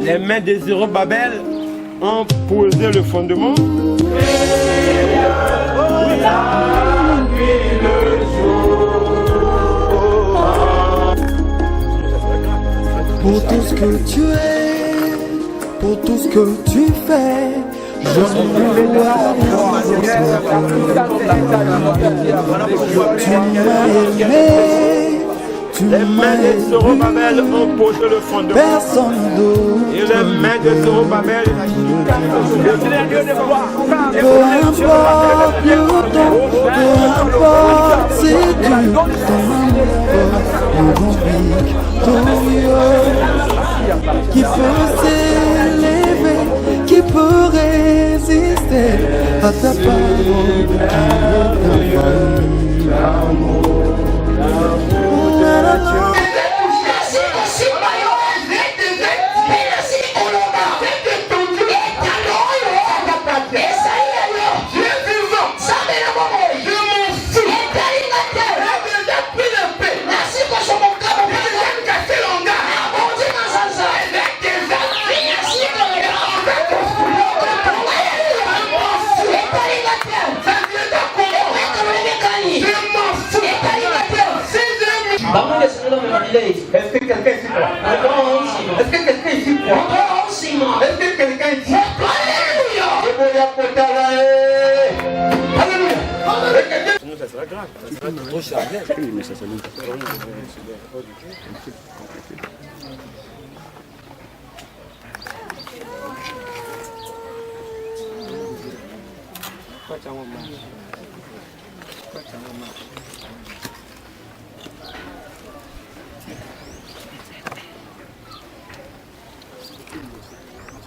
Les mains de Zérubabel ont posé le fondement. Pour tout ce que tu es, pour tout ce que tu fais, je ne veux pas. Tu m'as aimé, tu Les mains de Zérubabel ont posé le fondement. personne d'autre. Et les mains de Zérubabel. Peu importe le temps, peu importe si tu ton qui peut s'élever, qui peut résister à ta parole, qui est ta Est-ce que quelqu'un ici croit? Est-ce que quelqu'un ici croit? Est-ce que quelqu'un ici croit? Alléluia! Sinon, ça sera grave. Ça sera trop charnel. Mais ça s'allume pas.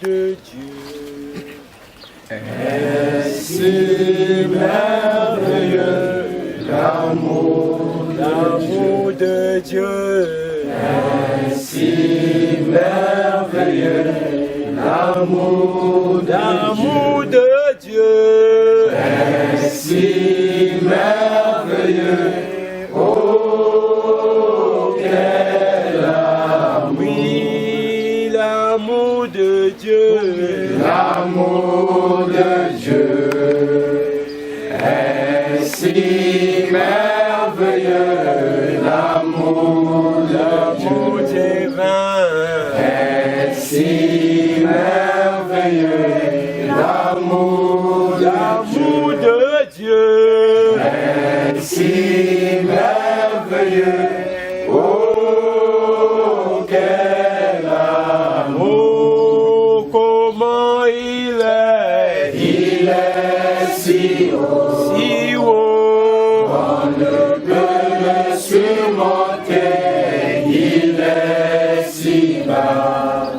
De Dieu est si merveilleux, l'amour de Dieu est si merveilleux, l'amour de Dieu est si merveilleux. Oh, quel amour! Oui, l'amour de Dieu, l'amour de Dieu est si merveilleux, l'amour divin est si merveilleux, l'amour de Dieu est si merveilleux. Oh, quel amour, comment il est si haut, on ne peut le surmonter, il est si bas,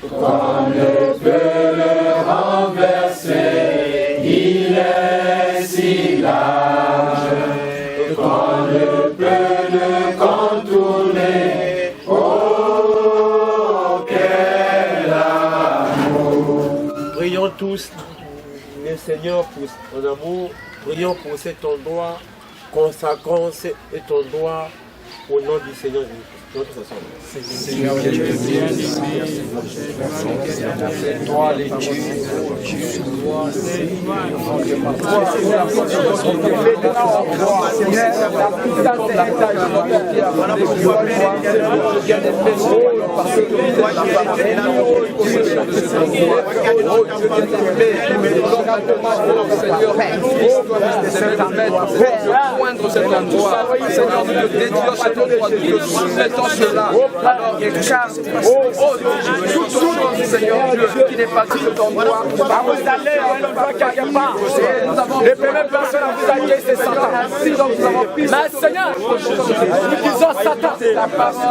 qu'on ne peut le renverser, il est si large, qu'on ne peut le contourner. Oh, quel amour! Prions tous le Seigneur pour son amour. Prions pour cet endroit. Consacrons cet endroit au nom du Seigneur Jésus. Seigneur Dieu, toi les joindre cet endroit, Seigneur, nous te dédions cet endroit, nous te soumettons cela. Alors, car, toute chose, Seigneur Dieu, qui n'est pas de cet endroit, vous allez quelque part. Les premières personnes à vous accueillir, c'est Satan. Ainsi, donc, nous avons pris. Mais Seigneur, nous disons Satan,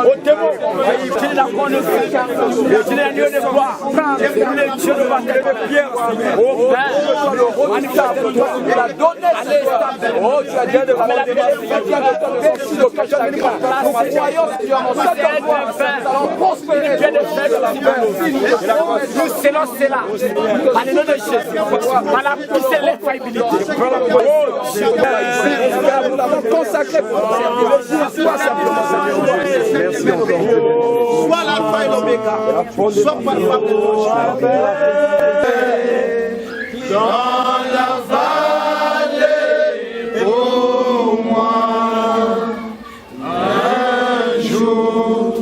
au démon, tu es la bonne fille, tu es un lieu de gloire, tu es Dieu de bataille de pierre, oh Père, manifeste-toi, tu l'as donné, oh, tu as dit de la l'occasion de nous croyons que tu as mon seul endroit, nous allons prospérer, nous scellons cela, par le nom de Jésus, par la puissance et l'infaillibilité. Nous l'avons consacré pour le servir, sois simplement Seigneur. Merci encore. Sois palpable de ton chemin. Dans la vallée, pour moi, un jour,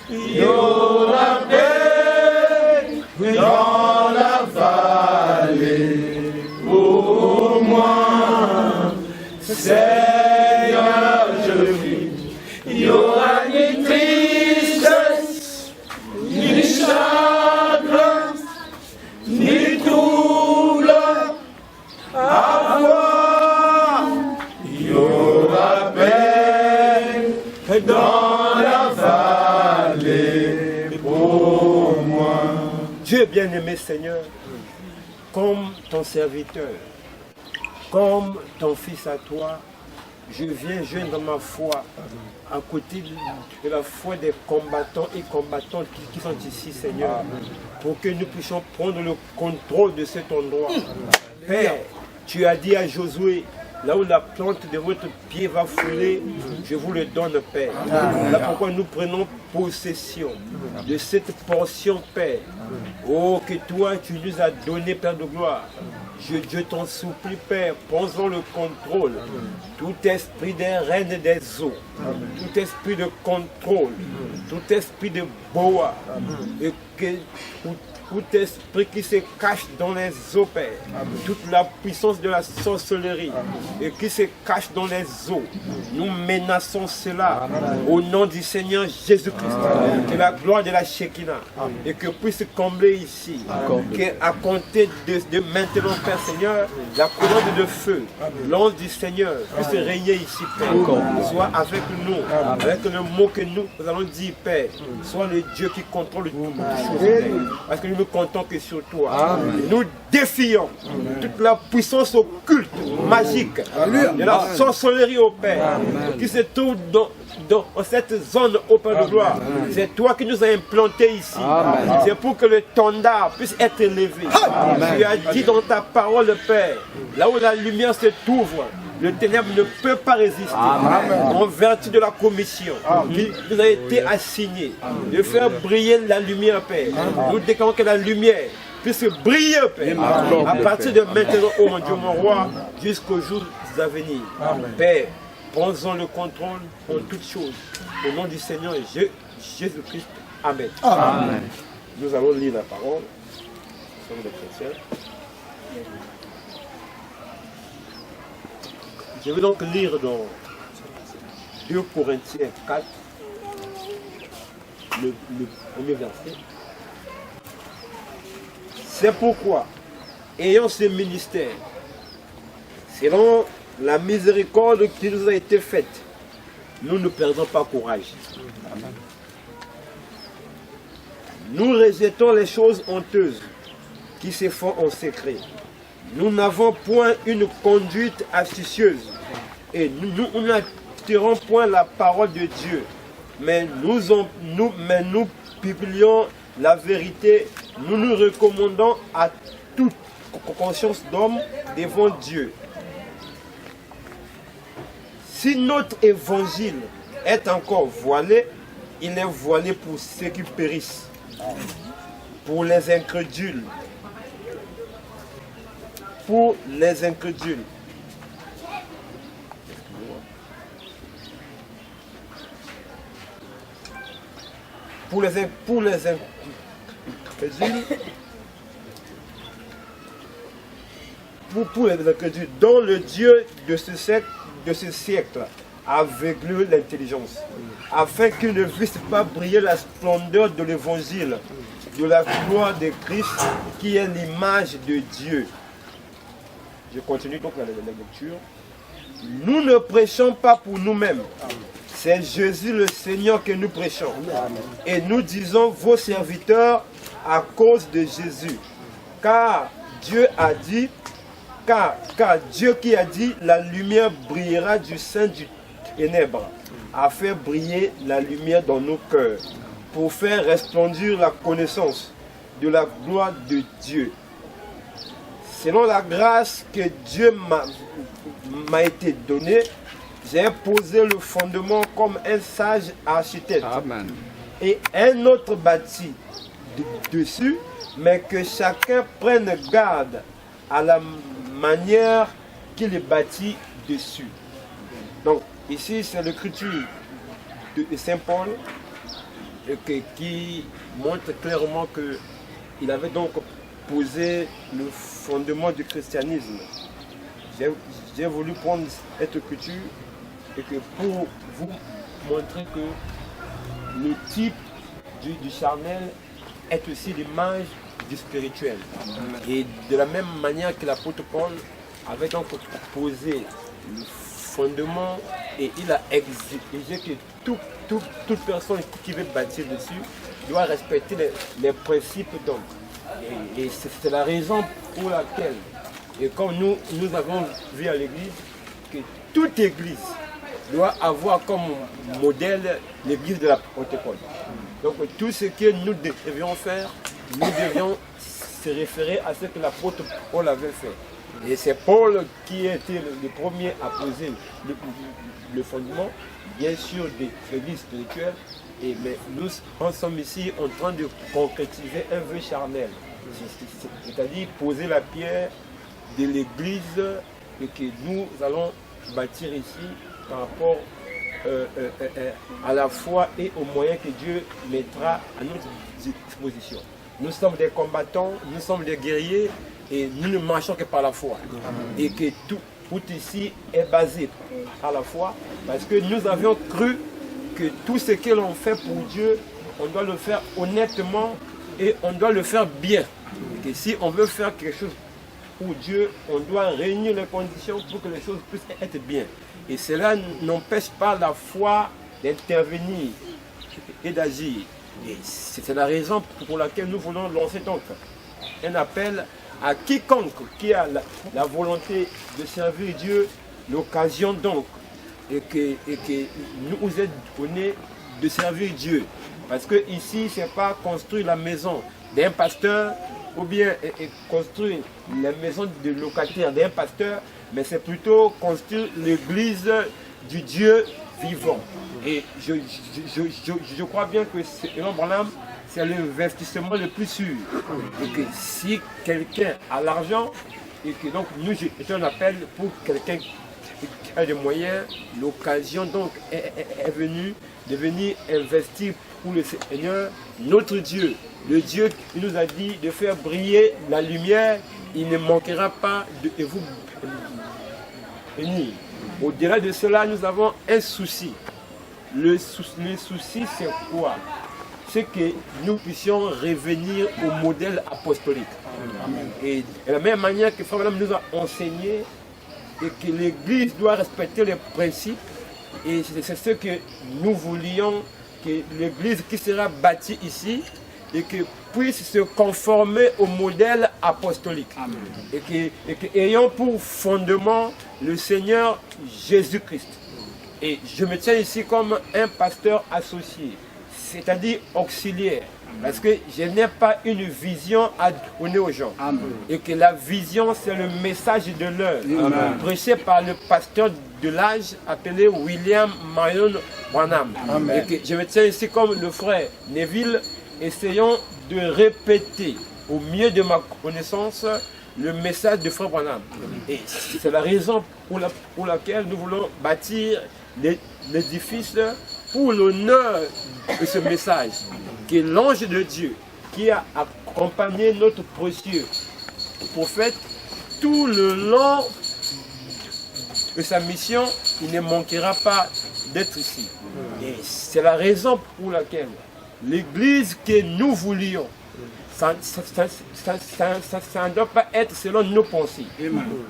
il y aura paix dans la vallée, pour moi, Seigneur, je prie, il y aura ni tristesse, ni chagrin, ni trouble à voir. Il y aura paix dans la vallée pour moi. Dieu bien-aimé Seigneur, comme ton serviteur, comme ton fils à toi, je viens joindre ma foi à côté de la foi des combattants et combattantes qui sont ici, Seigneur, pour que nous puissions prendre le contrôle de cet endroit. Père, tu as dit à Josué, là où la plante de votre pied va fouler, je vous le donne, Père. Là pourquoi nous prenons possession de cette portion, Père. Oh, que toi, tu nous as donné, Père de gloire. Je t'en supplie, Père, prends-en le contrôle. Tout esprit des reines des eaux, tout esprit de contrôle, tout esprit de boa, et que tout esprit qui se cache dans les eaux, Père, toute la puissance de la sorcellerie et qui se cache dans les eaux, nous menaçons cela au nom du Seigneur Jésus-Christ, que la gloire de la Shekinah et que puisse combler ici, qu'à compter de maintenant, Père Seigneur, la colonne de feu, l'ange du Seigneur puisse régner ici, Père, soit avec nous, avec le mot que nous allons dire, Père, soit le Dieu qui contrôle toutes choses, Père, parce que nous ne comptons que sur toi. Nous défions toute la puissance occulte, magique, de la sorcellerie au Père, qui se trouve dans cette zone au Père de gloire. C'est toi qui nous as implantés ici. C'est pour que le tendard puisse être élevé. Tu as dit dans ta parole, Père, là où la lumière se trouve, le ténèbre ne peut pas résister. En vertu de la commission qui nous a été assignée de faire briller la lumière, Père. Nous déclarons que la lumière puisse briller, Père, à partir de maintenant, oh mon Dieu, mon roi, jusqu'au jour à venir. Père, prends-en le contrôle en toutes choses. Au nom du Seigneur Jésus-Christ. Amen. Nous allons lire la parole. Nous sommes des chrétiens. Je vais donc lire dans 2 Corinthiens 4, le premier verset. C'est pourquoi, ayant ce ministère, selon la miséricorde qui nous a été faite, nous ne perdons pas courage. Nous rejetons les choses honteuses qui se font en secret. Nous n'avons point une conduite astucieuse et nous n'attirons point la parole de Dieu, mais nous publions la vérité. Nous nous recommandons à toute conscience d'homme devant Dieu. Si notre évangile est encore voilé, il est voilé pour ceux qui périssent, pour les incrédules. Pour les incrédules. Pour les incrédules, dont le Dieu de ce siècle aveugle l'intelligence, afin qu'ils ne puissent pas briller la splendeur de l'évangile, de la gloire de Christ, qui est l'image de Dieu. Je continue donc la lecture. Nous ne prêchons pas pour nous-mêmes. C'est Jésus le Seigneur que nous prêchons. Et nous disons vos serviteurs à cause de Jésus. Car Dieu a dit, car Dieu qui a dit, la lumière brillera du sein du ténèbre, a fait briller la lumière dans nos cœurs, pour faire resplendir la connaissance de la gloire de Dieu. Selon la grâce que Dieu m'a été donnée, j'ai posé le fondement comme un sage architecte. Amen. Et un autre bâti dessus, mais que chacun prenne garde à la manière qu'il est bâti dessus. Donc ici c'est l'écriture de Saint Paul qui montre clairement qu'il avait donc posé le fondement du christianisme. J'ai voulu prendre cette écriture et que pour vous montrer que le type du charnel est aussi l'image du spirituel. Et de la même manière que l'apôtre Paul avait donc posé le fondement et il a exigé que toute personne qui veut bâtir dessus doit respecter les principes d'homme. Et c'est la raison pour laquelle, et comme nous avons vu à l'église, que toute église doit avoir comme modèle l'église de la Pentecôte. Donc tout ce que nous devions faire, nous devions se référer à ce que l'apôtre Paul avait fait. Et c'est Paul qui a été le premier à poser le fondement, bien sûr, de l'église spirituelle. Mais nous en sommes ici en train de concrétiser un vœu charnel, c'est-à-dire poser la pierre de l'église et que nous allons bâtir ici par rapport à la foi et aux moyens que Dieu mettra à notre disposition. Nous sommes des combattants, nous sommes des guerriers et nous ne marchons que par la foi. Et que tout ici est basé à la foi parce que nous avions cru que tout ce que l'on fait pour Dieu, on doit le faire honnêtement et on doit le faire bien. Et que si on veut faire quelque chose pour Dieu, on doit réunir les conditions pour que les choses puissent être bien. Et cela n'empêche pas la foi d'intervenir et d'agir. Et c'est la raison pour laquelle nous voulons lancer donc un appel à quiconque qui a la volonté de servir Dieu, l'occasion donc, et que nous est donné de servir Dieu. Parce que ici, ce n'est pas construire la maison d'un pasteur ou bien construire la maison de locataire d'un pasteur, mais c'est plutôt construire l'église du Dieu vivant. Et je crois bien que selon Branham, c'est l'investissement le plus sûr. Et que si quelqu'un a l'argent, et que donc nous, c'est un appel pour quelqu'un qui a des moyens, l'occasion donc est venue de venir investir pour le Seigneur, notre Dieu. Le Dieu qui nous a dit de faire briller la lumière, il ne manquera pas de vous bénir. Au-delà de cela, nous avons un souci. Le souci, c'est quoi? C'est que nous puissions revenir au modèle apostolique. Et de la même manière que Frère Branham nous a enseigné, et que l'Église doit respecter les principes, et c'est ce que nous voulions, que l'Église qui sera bâtie ici, et que puisse se conformer au modèle apostolique. Et que ayant pour fondement le Seigneur Jésus-Christ. Et je me tiens ici comme un pasteur associé, c'est-à-dire auxiliaire, parce que je n'ai pas une vision à donner aux gens. Et que la vision, c'est le message de l'heure, prêché par le pasteur de l'âge appelé William Marion Branham. Et que je me tiens ici comme le frère Neville, essayons de répéter au mieux de ma connaissance le message de frère Branham. Et c'est la raison pour laquelle nous voulons bâtir l'édifice pour l'honneur de ce message, que l'ange de Dieu qui a accompagné notre précieux prophète tout le long de sa mission, il ne manquera pas d'être ici. Et c'est la raison pour laquelle l'église que nous voulions, ça ne doit pas être selon nos pensées,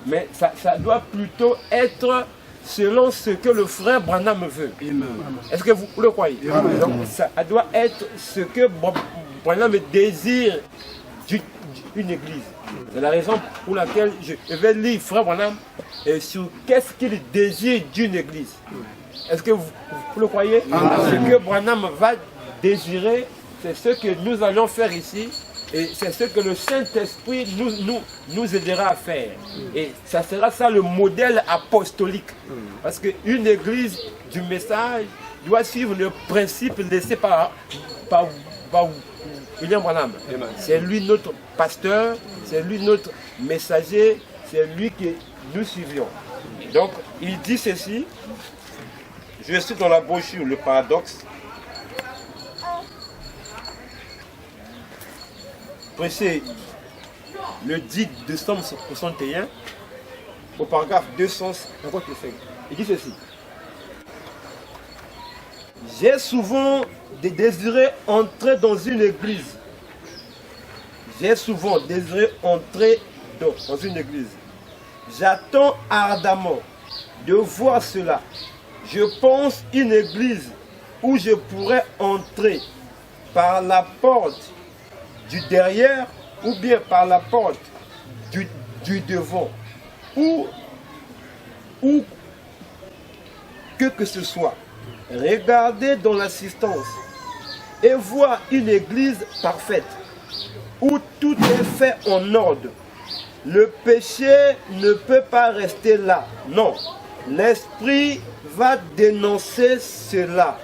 mais ça doit plutôt être selon ce que le frère Branham veut. Est-ce que vous le croyez? Donc, ça doit être ce que Branham désire d'une église. C'est la raison pour laquelle je vais lire frère Branham sur qu'est-ce qu'il désire d'une église. Est-ce que vous le croyez? Ce que Branham va désirer, c'est ce que nous allons faire ici. Et c'est ce que le Saint-Esprit nous aidera à faire. Et ça sera ça le modèle apostolique. Parce qu'une église du message doit suivre le principe laissé par William Branham. C'est lui notre pasteur, c'est lui notre messager, c'est lui que nous suivions. Donc, il dit ceci, je suis dans la brochure Le Paradoxe, prêché le 10 décembre 61, au paragraphe 255. Il dit ceci. J'ai souvent désiré entrer dans une église. J'ai souvent désiré entrer dans une église. J'attends ardemment de voir cela. Je pense une église où je pourrais entrer par la porte du derrière ou bien par la porte du devant ou que ce soit. Regardez dans l'assistance et voir une église parfaite où tout est fait en ordre. Le péché ne peut pas rester là. Non, l'esprit va dénoncer cela.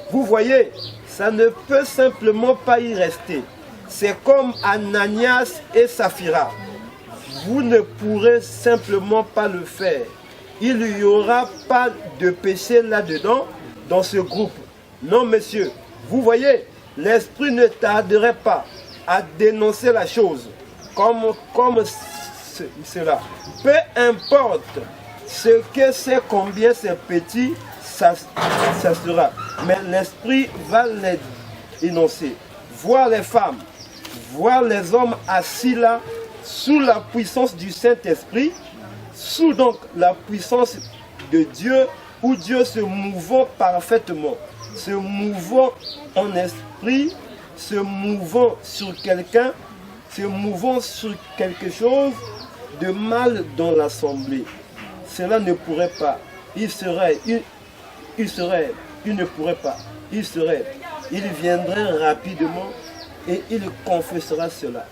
Vous voyez, ça ne peut simplement pas y rester. C'est comme Ananias et Saphira. Vous ne pourrez simplement pas le faire. Il n'y aura pas de péché là-dedans, dans ce groupe. Non, monsieur, vous voyez, l'esprit ne tarderait pas à dénoncer la chose comme cela. Peu importe ce que c'est, combien c'est petit, ça sera. Mais l'esprit va les dénoncer. Voir les femmes, voir les hommes assis là, sous la puissance du Saint-Esprit, sous donc la puissance de Dieu, où Dieu se mouvant parfaitement, se mouvant en esprit, se mouvant sur quelqu'un, se mouvant sur quelque chose de mal dans l'assemblée. Cela ne pourrait pas. Il ne pourrait pas. Il viendrait rapidement et il confessera cela.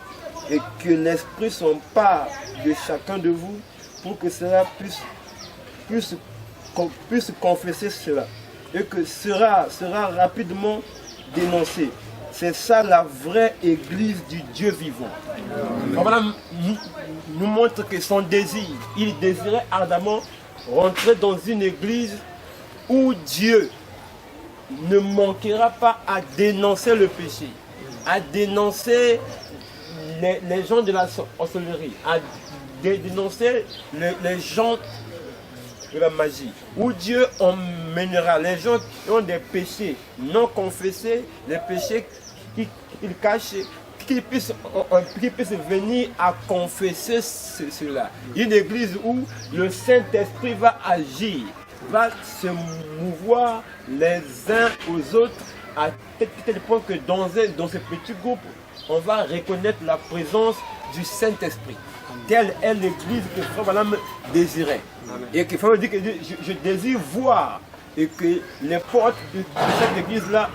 Et que l'Esprit s'empare de chacun de vous pour que cela puisse confesser cela. Et que sera rapidement dénoncé. C'est ça la vraie église du Dieu vivant. Voilà, nous montre que son désir, il désirait ardemment rentrer dans une église où Dieu ne manquera pas à dénoncer le péché, à dénoncer les gens de la sorcellerie, à dénoncer les gens de la magie, où Dieu emmènera les gens qui ont des péchés non confessés, les péchés qu'ils cachent, qui puissent venir à confesser cela. Une église où le Saint-Esprit va agir, va se mouvoir les uns aux autres, à tel point que dans ce petit groupe, on va reconnaître la présence du Saint-Esprit. Telle est l'église que Frère Branham désirait. Amen. Et que Frère dit que je désire voir et que les portes de cette église-là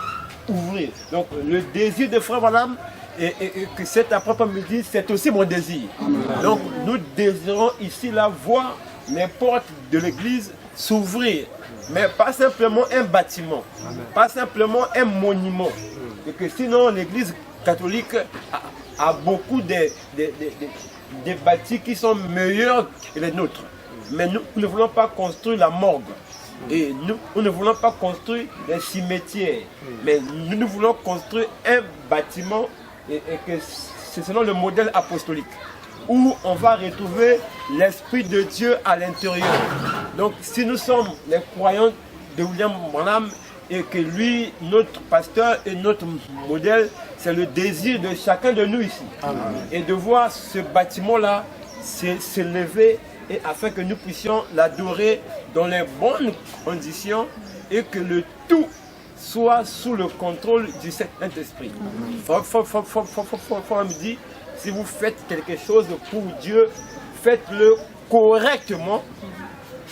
ouvrir. Donc le désir de Frère Branham et que cet après-midi, c'est aussi mon désir. Amen. Donc nous désirons ici là voir les portes de l'église s'ouvrir. Mais pas simplement un bâtiment, amen, pas simplement un monument. Et que sinon l'église catholique a beaucoup de bâtis qui sont meilleurs que les nôtres. Mais nous ne voulons pas construire la morgue. Et nous ne voulons pas construire des cimetières. Mais nous voulons construire un bâtiment et que c'est selon le modèle apostolique, où on va retrouver l'Esprit de Dieu à l'intérieur. Donc si nous sommes les croyants de William Branham et que lui, notre pasteur et notre modèle, c'est le désir de chacun de nous ici. Amen. Et de voir ce bâtiment-là s'élever et afin que nous puissions l'adorer dans les bonnes conditions et que le tout soit sous le contrôle du Saint-Esprit. Faut me dire, si vous faites quelque chose pour Dieu, faites-le correctement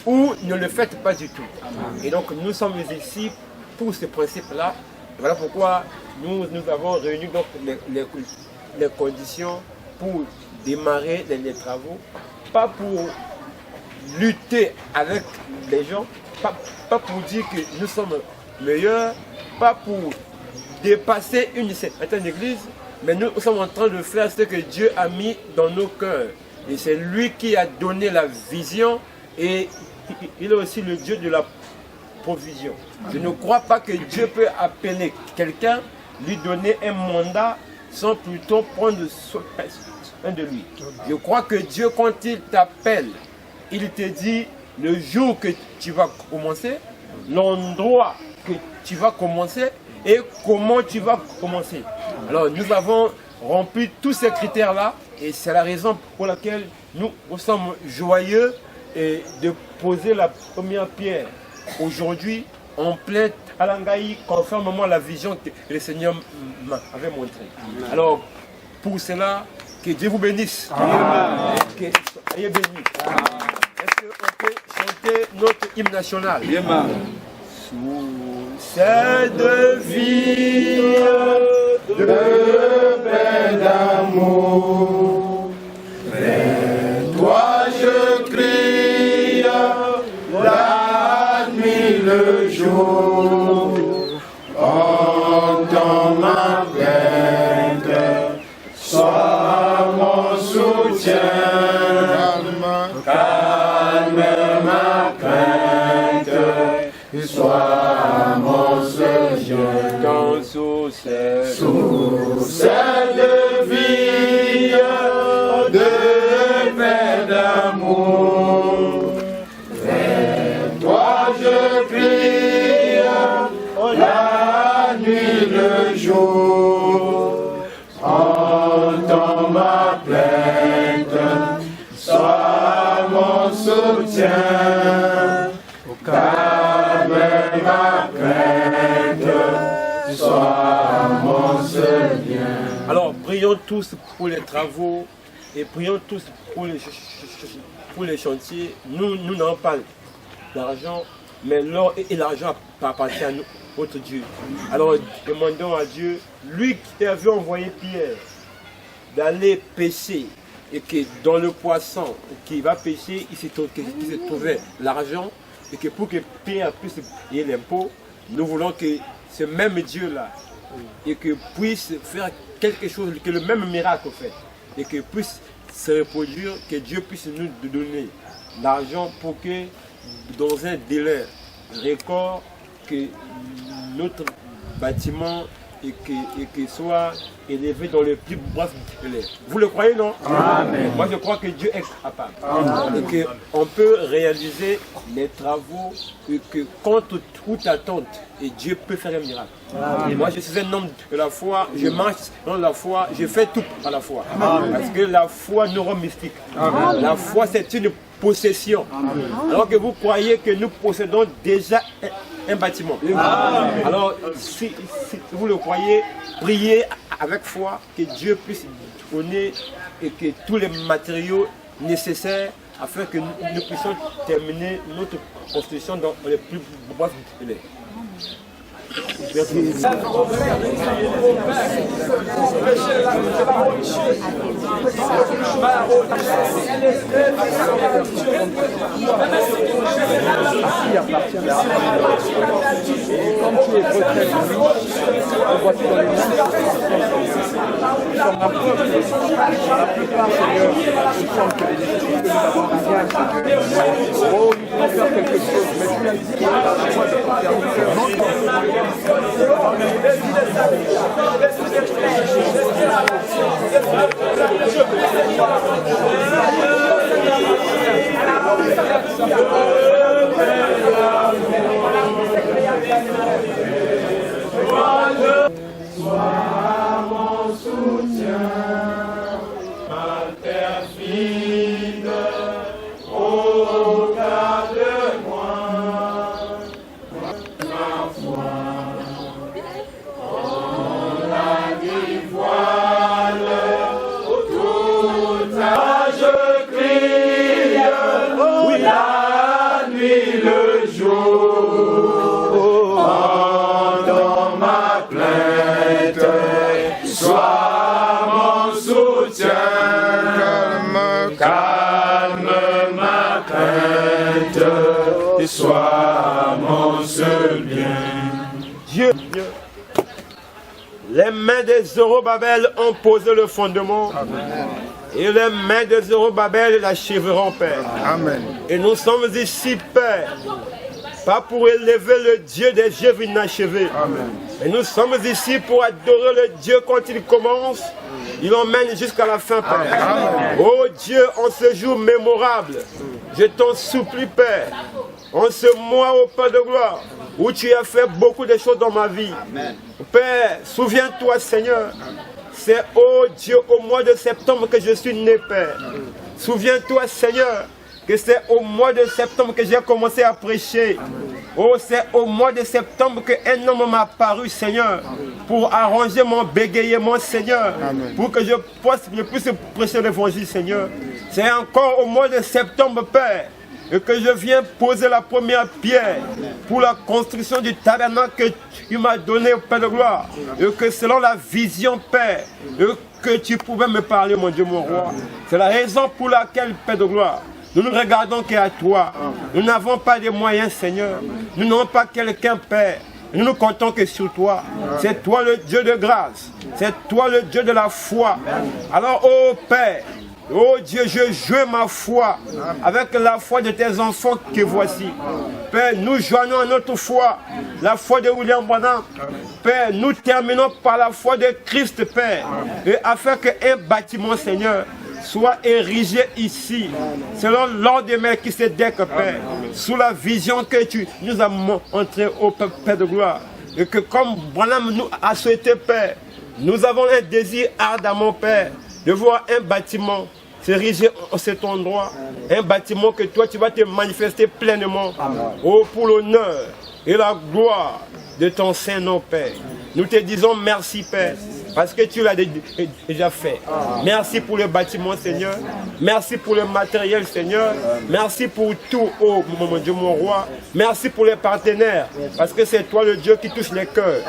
ou ne le faites pas du tout. Amen. Et donc nous sommes ici pour ce principe-là. Voilà pourquoi nous avons réuni donc les conditions pour démarrer les travaux, pas pour lutter avec les gens, pas pour dire que nous sommes meilleurs, pas pour dépasser une certaine église, mais nous sommes en train de faire ce que Dieu a mis dans nos cœurs. Et c'est lui qui a donné la vision et il est aussi le Dieu de la provision. Je ne crois pas que Dieu peut appeler quelqu'un, lui donner un mandat sans plutôt prendre soin de lui. Je crois que Dieu, quand il t'appelle, il te dit le jour que tu vas commencer, l'endroit que tu vas commencer et comment tu vas commencer. Alors nous avons rempli tous ces critères-là et c'est la raison pour laquelle nous sommes joyeux et de poser la première pierre aujourd'hui en plein Talangaï, conformément à la vision que le Seigneur m'avait montrée. Alors, pour cela, que Dieu vous bénisse. Amen. Que soyez bénis. Est-ce qu'on peut chanter notre hymne national? Sous cette vie de paix d'amour, vers toi je crie la nuit, le jour, entends ma plainte, sois mon soutien, calme ma crainte, sois mon soutien, sous cette vie de paix d'amour, vers toi je crie la nuit, le jour, entends ma plainte, sois mon soutien, calme ma crainte, sois mon seul bien. Alors prions tous pour les travaux et prions tous pour les chantiers. Nous n'avons pas d'argent, mais l'or et l'argent appartiennent à nous, notre Dieu. Alors demandons à Dieu, lui qui avait envoyé Pierre d'aller pêcher et que dans le poisson qui va pêcher, il s'est trouvé l'argent et que pour que Pierre puisse payer l'impôt, nous voulons que ce même Dieu-là et que puisse faire quelque chose, que le même miracle fait et que puisse se reproduire, que Dieu puisse nous donner l'argent pour que dans un délai record que notre bâtiment et que soit élevé dans le plus bref délai. Vous le croyez, non? Amen. Moi je crois que Dieu est capable. Amen. Et qu'on peut réaliser les travaux et que contre toute attente, et Dieu peut faire un miracle. Amen. Moi je suis un homme de la foi, je marche dans la foi, je fais tout à la foi. Amen. Parce que la foi nous rend mystique. Amen. La foi c'est une possession. Amen. Alors que vous croyez que nous possédons déjà un bâtiment. Amen. Alors si vous le croyez, priez avec foi que Dieu puisse donner et que tous les matériaux nécessaires afin que nous puissions terminer notre construction dans les plus brefs délais. Merci. Comme tu es retraité, on voit tout dans les mains. La plupart, Seigneur, il semble que les esprits que nous avons bien, Seigneur. Oh, nous voulons faire quelque chose, mais tu as dit, moi je peux faire du cœur. Sois mon soutien, ma terre fine, au cas de moi, ma foi, on a dit voile, tout à je crie, oui, la nuit, le jour, entends ma plainte, sois mon soutien, calme ma crainte, et sois mon seul bien. Dieu, Les mains des Zorobabel ont posé le fondement. Et les mains des Zorobabel l'achèveront, Père. Amen. Et nous sommes ici, Père, pas pour élever le Dieu des œuvres inachevées. Mais nous sommes ici pour adorer le Dieu quand il commence. Il emmène jusqu'à la fin, Père. Oh Dieu, en ce jour mémorable, je t'en supplie, Père, en ce mois, au Père de gloire, où tu as fait beaucoup de choses dans ma vie. Père, souviens-toi, Seigneur, c'est, oh Dieu, au mois de septembre que je suis né, Père. Souviens-toi, Seigneur, que c'est au mois de septembre que j'ai commencé à prêcher. Oh, c'est au mois de septembre qu'un homme m'a apparu, Seigneur, pour arranger mon bégayement, Seigneur, pour que je puisse prêcher l'évangile, Seigneur. C'est encore au mois de septembre, Père, et que je viens poser la première pierre pour la construction du tabernacle que tu m'as donné au Père de gloire. Et que selon la vision, Père, et que tu pouvais me parler, mon Dieu, mon roi. C'est la raison pour laquelle, Père de gloire, nous ne regardons qu'à toi. Nous n'avons pas de moyens, Seigneur. Nous n'avons pas quelqu'un, Père. Nous ne comptons que sur toi. C'est toi le Dieu de grâce. C'est toi le Dieu de la foi. Alors, ô Père, ô Dieu, je joue ma foi avec la foi de tes enfants que voici. Père, nous joignons à notre foi la foi de William Branham. Père, nous terminons par la foi de Christ, Père. Et afin qu'un bâtiment, Seigneur, soit érigé ici, selon l'ordre de Melchisédek, Père, sous la vision que tu nous as montrée au Père de gloire. Et que comme Branham nous a souhaité, Père, nous avons un désir ardemment, Père, de voir un bâtiment s'ériger en cet endroit, un bâtiment que toi tu vas te manifester pleinement, oh, pour l'honneur et la gloire de ton Saint-Nom, Père. Nous te disons merci, Père, parce que tu l'as déjà fait. Merci pour le bâtiment, Seigneur. Merci pour le matériel, Seigneur. Merci pour tout, oh mon Dieu, mon roi. Merci pour les partenaires, parce que c'est toi le Dieu qui touche les cœurs.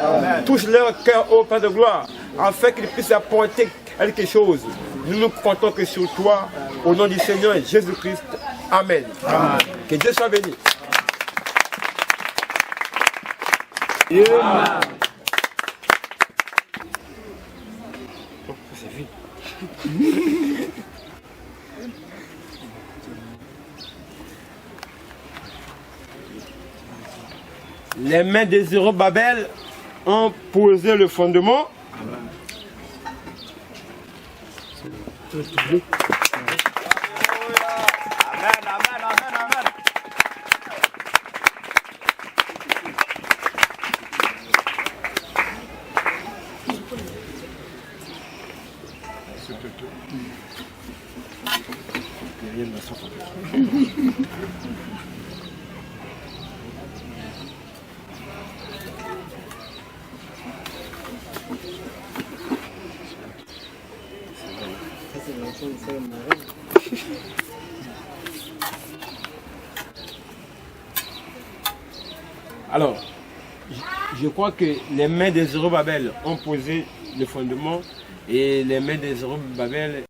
Touche leur cœur, oh Père de gloire, afin qu'ils puissent apporter quelque chose. Nous ne comptons que sur toi, au nom du Seigneur Jésus-Christ. Amen. Que Dieu soit béni. Amen. Les mains des Zorobabel ont posé le fondement. Alors, je crois que les mains des Zorobabel ont posé le fondement et les mains des Zorobabel